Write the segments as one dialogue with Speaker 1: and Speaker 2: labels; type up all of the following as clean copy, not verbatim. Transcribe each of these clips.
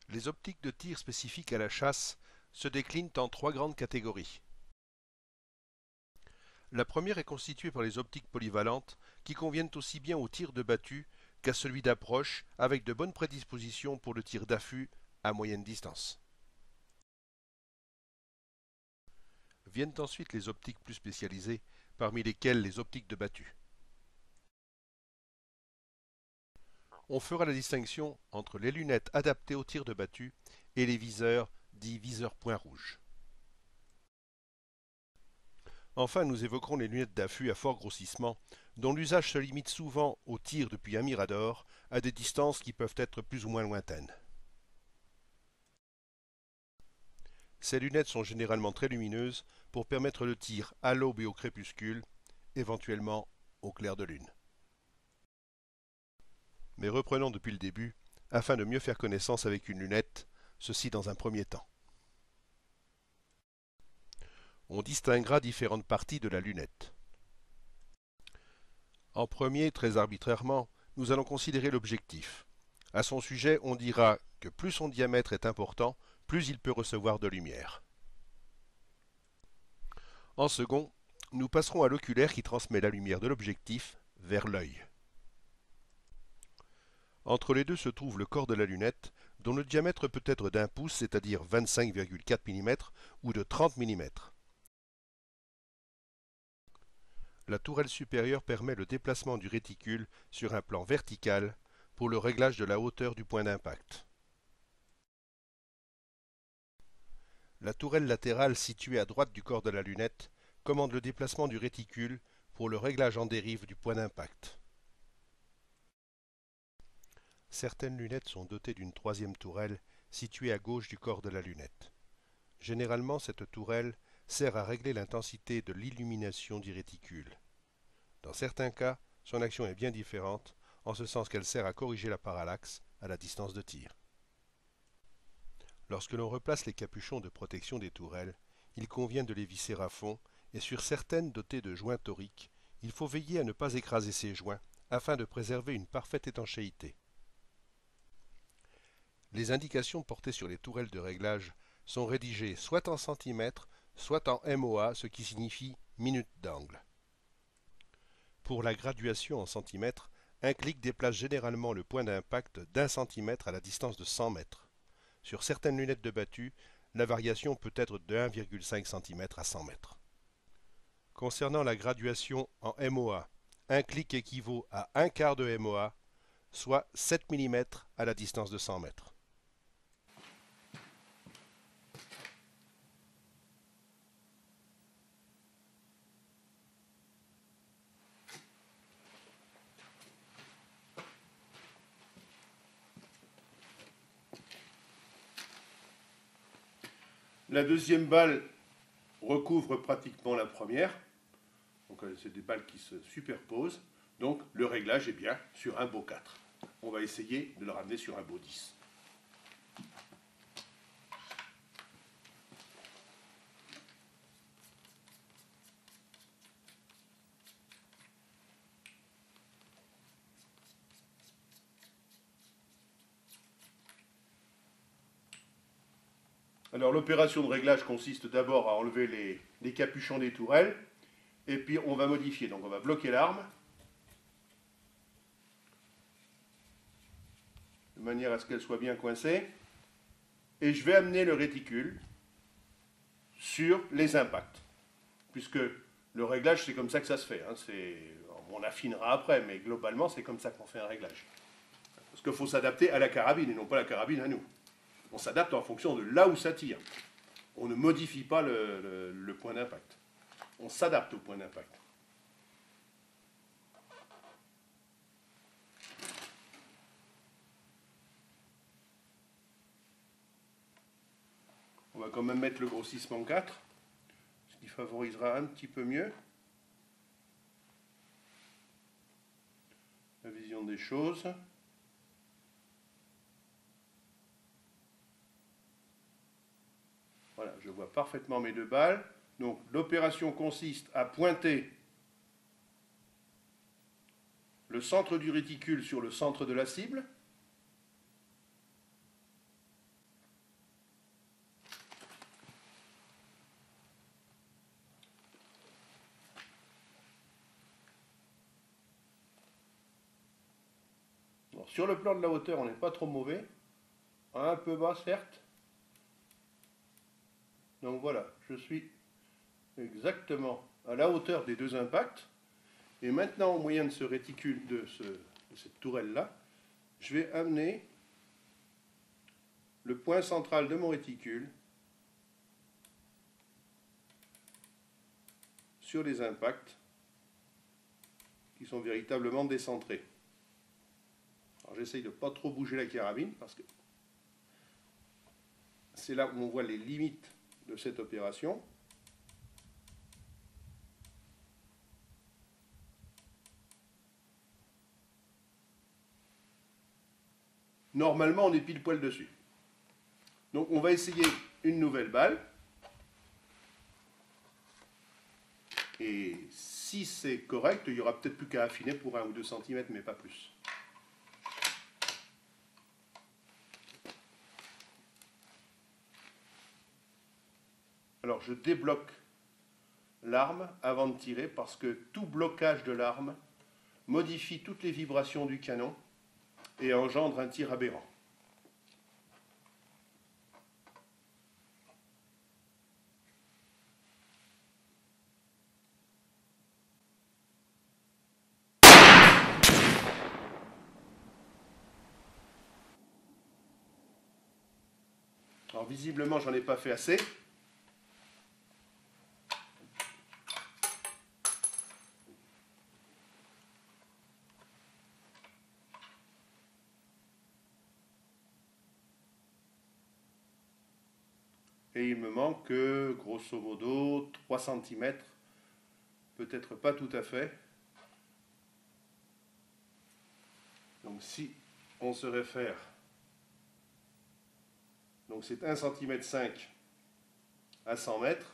Speaker 1: Les optiques de tir spécifiques à la chasse se déclinent en trois grandes catégories. La première est constituée par les optiques polyvalentes qui conviennent aussi bien au tir de battue qu'à celui d'approche avec de bonnes prédispositions pour le tir d'affût à moyenne distance. Viennent ensuite les optiques plus spécialisées, parmi lesquelles les optiques de battue. On fera la distinction entre les lunettes adaptées au tir de battue et les viseurs dits viseurs point rouge. Enfin, nous évoquerons les lunettes d'affût à fort grossissement, dont l'usage se limite souvent au tir depuis un mirador à des distances qui peuvent être plus ou moins lointaines. Ces lunettes sont généralement très lumineuses pour permettre le tir à l'aube et au crépuscule, éventuellement au clair de lune. Mais reprenons depuis le début, afin de mieux faire connaissance avec une lunette, ceci dans un premier temps. On distinguera différentes parties de la lunette. En premier, très arbitrairement, nous allons considérer l'objectif. À son sujet, on dira que plus son diamètre est important, plus il peut recevoir de lumière. En second, nous passerons à l'oculaire qui transmet la lumière de l'objectif vers l'œil. Entre les deux se trouve le corps de la lunette, dont le diamètre peut être d'1 pouce, c'est-à-dire 25,4 mm, ou de 30 mm. La tourelle supérieure permet le déplacement du réticule sur un plan vertical pour le réglage de la hauteur du point d'impact. La tourelle latérale située à droite du corps de la lunette commande le déplacement du réticule pour le réglage en dérive du point d'impact. Certaines lunettes sont dotées d'une troisième tourelle située à gauche du corps de la lunette. Généralement, cette tourelle sert à régler l'intensité de l'illumination du réticule. Dans certains cas, son action est bien différente, en ce sens qu'elle sert à corriger la parallaxe à la distance de tir. Lorsque l'on replace les capuchons de protection des tourelles, il convient de les visser à fond, et sur certaines dotées de joints toriques, il faut veiller à ne pas écraser ces joints, afin de préserver une parfaite étanchéité. Les indications portées sur les tourelles de réglage sont rédigées soit en centimètres, soit en MOA, ce qui signifie minute d'angle. Pour la graduation en centimètres, un clic déplace généralement le point d'impact d'1 centimètre à la distance de 100 mètres. Sur certaines lunettes de battue, la variation peut être de 1,5 cm à 100 mètres. Concernant la graduation en MOA, un clic équivaut à un quart de MOA, soit 7 mm à la distance de 100 mètres. La deuxième balle recouvre pratiquement la première. Donc c'est des balles qui se superposent. Donc le réglage est bien sur un beau 4. On va essayer de le ramener sur un beau 10. Alors l'opération de réglage consiste d'abord à enlever les capuchons des tourelles, et puis on va modifier. Donc on va bloquer l'arme, de manière à ce qu'elle soit bien coincée, et je vais amener le réticule sur les impacts, puisque le réglage c'est comme ça que ça se fait. On affinera après, mais globalement c'est comme ça qu'on fait un réglage. Parce qu'il faut s'adapter à la carabine, et non pas la carabine à nous. On s'adapte en fonction de là où ça tire. On ne modifie pas le point d'impact. On s'adapte au point d'impact. On va quand même mettre le grossissement 4, ce qui favorisera un petit peu mieux la vision des choses. Voilà, je vois parfaitement mes deux balles. Donc l'opération consiste à pointer le centre du réticule sur le centre de la cible. sur le plan de la hauteur, on n'est pas trop mauvais. Un peu bas, certes. Donc voilà, je suis exactement à la hauteur des deux impacts. Et maintenant, au moyen de ce réticule, de cette tourelle-là, je vais amener le point central de mon réticule sur les impacts qui sont véritablement décentrés. Alors j'essaye de ne pas trop bouger la carabine parce que c'est là où on voit les limites de cette opération. Normalement, on est pile poil dessus. Donc on va essayer une nouvelle balle. Et si c'est correct, il n'y aura peut-être plus qu'à affiner pour 1 ou 2 cm, mais pas plus. Alors je débloque l'arme avant de tirer parce que tout blocage de l'arme modifie toutes les vibrations du canon et engendre un tir aberrant. Alors visiblement, j'en ai pas fait assez. Et il me manque, grosso modo, 3 cm. Peut-être pas tout à fait. Donc si on se réfère, donc c'est 1,5 cm à 100 mètres.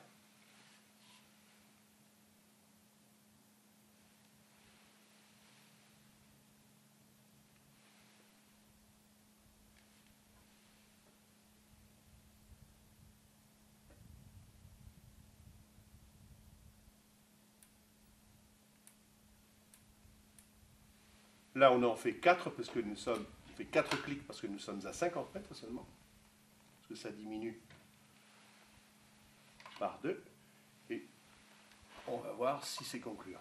Speaker 1: Là, on en fait 4 parce que nous sommes, on fait 4 clics parce que nous sommes à 50 mètres seulement. Parce que ça diminue par 2. Et on va voir si c'est concluant.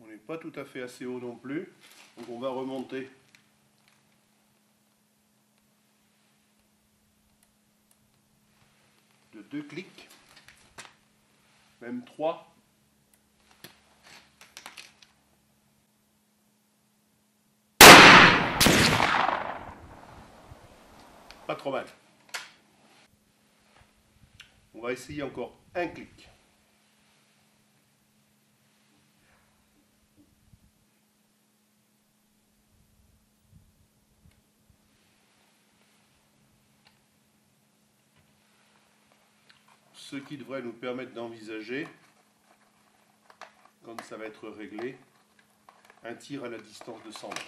Speaker 1: On n'est pas tout à fait assez haut non plus. Donc on va remonter. De 2 clics. Même 3. Pas trop mal. On va essayer encore un clic. Ce qui devrait nous permettre d'envisager, quand ça va être réglé, un tir à la distance de 100 mètres.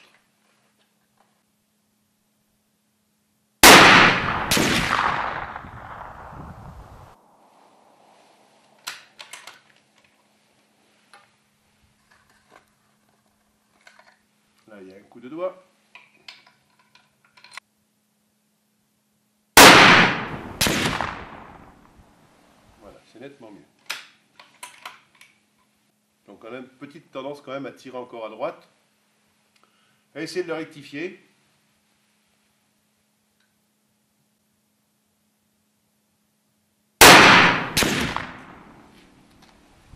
Speaker 1: Là, il y a un coup de doigt. Voilà, c'est nettement mieux. Donc on a une petite tendance quand même à tirer encore à droite. On va essayer de le rectifier.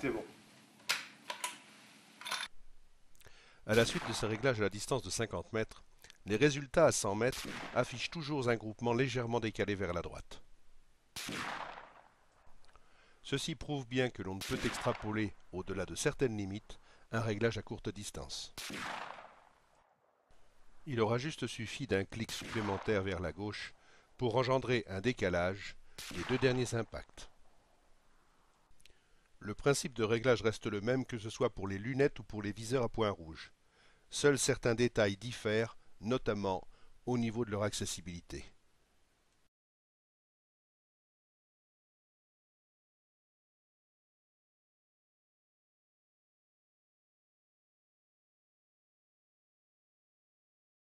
Speaker 1: C'est bon.
Speaker 2: À la suite de ce réglage à la distance de 50 mètres, les résultats à 100 mètres affichent toujours un groupement légèrement décalé vers la droite. Ceci prouve bien que l'on ne peut extrapoler, au-delà de certaines limites, un réglage à courte distance. Il aura juste suffi d'un clic supplémentaire vers la gauche pour engendrer un décalage des deux derniers impacts. Le principe de réglage reste le même que ce soit pour les lunettes ou pour les viseurs à points rouges. Seuls certains détails diffèrent
Speaker 1: notamment au niveau de leur accessibilité.